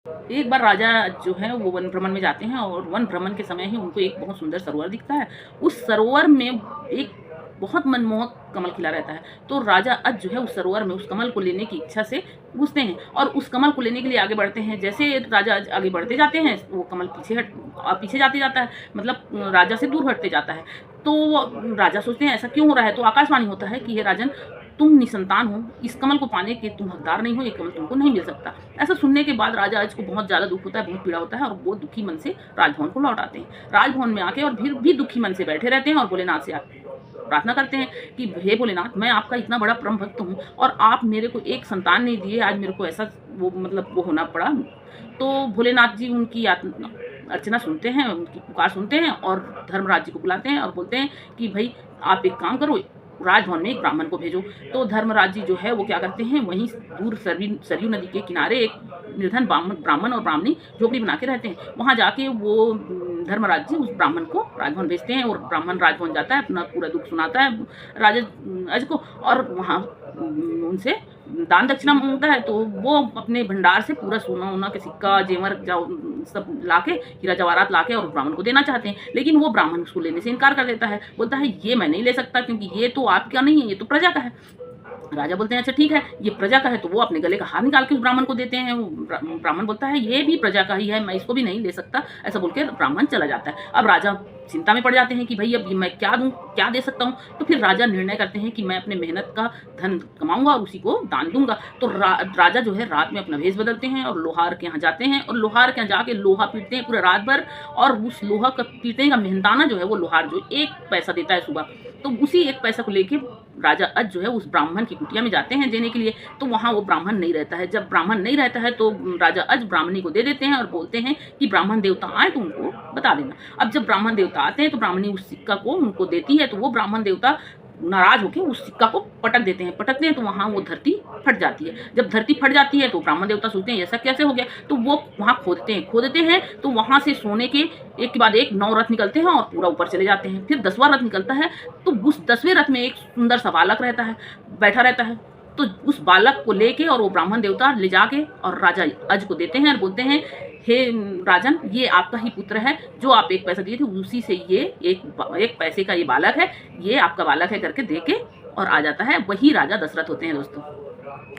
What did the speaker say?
एक बार राजा जो है वो वन भ्रमण में जाते हैं और वन भ्रमण के समय ही उनको एक बहुत सुंदर सरोवर दिखता है। उस सरोवर में एक बहुत मनमोहक कमल खिला रहता है। तो राजा अज जो है उस सरोवर में उस कमल को लेने की इच्छा से घुसते हैं और उस कमल को लेने के लिए आगे बढ़ते हैं। जैसे राजा अज आगे बढ़ते जाते हैं, वो कमल पीछे जाते जाता है, मतलब राजा से दूर हटते जाता है। तो राजा सोचते हैं ऐसा क्यों हो रहा है? तो आकाशवाणी होता है कि हे राजन, तुम निसंतान हो, इस कमल को पाने के तुम हकदार नहीं हो, ये कमल तुमको नहीं मिल सकता। ऐसा सुनने के बाद राजा अज को बहुत ज़्यादा दुःख होता है, बहुत पीड़ा होता है और वो दुखी मन से राजभवन को लौट आते हैं। राजभवन में आके और फिर भी दुखी मन से बैठे रहते हैं और भोलेनाथ से प्रार्थना करते हैं कि हे भोलेनाथ, मैं आपका इतना बड़ा परम भक्त हूँ और आप मेरे को एक संतान नहीं दिए, आज मेरे को ऐसा वो होना पड़ा। तो भोलेनाथ जी उनकी अर्चना सुनते हैं, उनकी पुकार सुनते हैं और धर्मराज जी को बुलाते हैं और बोलते हैं कि भाई आप एक काम करो, राजभवन में एक ब्राह्मण को भेजो। तो धर्मराज जी जो है वो क्या करते हैं, वहीं दूर सरयू नदी के किनारे एक निर्धन ब्राह्मण और ब्राह्मणी झोपड़ी बना के रहते हैं। वहाँ जाके वो धर्मराज जी उस ब्राह्मण को राजभवन भेजते हैं और ब्राह्मण राजभवन जाता है, अपना पूरा दुख सुनाता है राजा अज को और वहाँ उनसे दान दक्षिणा मांगता है। तो वो अपने भंडार से पूरा सोना वोना के सिक्का जेवर सब लाके, हीरा जवाहरात लाके और ब्राह्मण को देना चाहते हैं, लेकिन वो ब्राह्मण उसको लेने से इनकार कर देता है। बोलता है ये मैं नहीं ले सकता, क्योंकि ये तो आपका नहीं है, ये तो प्रजा का है। राजा बोलते हैं अच्छा ठीक है, ये प्रजा का है। तो वो अपने गले का हार निकाल के उस ब्राह्मण को देते हैं। ब्राह्मण बोलता है ये भी प्रजा का ही है, मैं इसको भी नहीं ले सकता। ऐसा बोल के ब्राह्मण चला जाता है। अब राजा चिंता में पड़ जाते हैं कि भाई अब मैं क्या दूं, क्या दे सकता हूं। तो फिर राजा निर्णय करते हैं कि मैं अपने मेहनत का धन कमाऊंगा और उसी को दान दूंगा। तो राजा जो है रात में अपना भेष बदलते हैं और लोहार के यहाँ जाते हैं और लोहार के यहाँ जाके लोहा पीटते हैं पूरे रात भर। और उस लोहा का पीटने का मेहनताना जो है वो लोहार जो 1 पैसा देता है सुबह, तो उसी 1 पैसा को लेके राजा अज जो है उस ब्राह्मण की कुटिया में जाते हैं देने के लिए। तो वहाँ वो ब्राह्मण नहीं रहता है। जब ब्राह्मण नहीं रहता है तो राजा अज ब्राह्मणी को दे देते हैं और बोलते हैं कि ब्राह्मण देवता आए तो उनको बता देना। अब जब ब्राह्मण देवता आते हैं तो ब्राह्मणी उस सिक्का को उनको देती है, तो वो ब्राह्मण देवता नाराज होकर उस सिक्का को पटक देते हैं। पटकते हैं तो वहाँ वो धरती फट जाती है। जब धरती फट जाती है तो ब्राह्मण देवता सोचते हैं ऐसा कैसे हो गया। तो वो वहाँ खोदते हैं तो वहाँ से सोने के एक के बाद एक 9 रथ निकलते हैं और पूरा ऊपर चले जाते हैं। फिर 10वां रथ निकलता है तो उस 10वें रथ में एक सुंदर सा बालक रहता है, बैठा रहता है। तो उस बालक को लेके और वो ब्राह्मण देवता ले जाके और राजा अज को देते हैं और बोलते हैं हे राजन, ये आपका ही पुत्र है, जो आप 1 पैसा दिए थे उसी से ये एक पैसे का ये बालक है, ये आपका बालक है करके दे के और आ जाता है। वही राजा दशरथ होते हैं दोस्तों।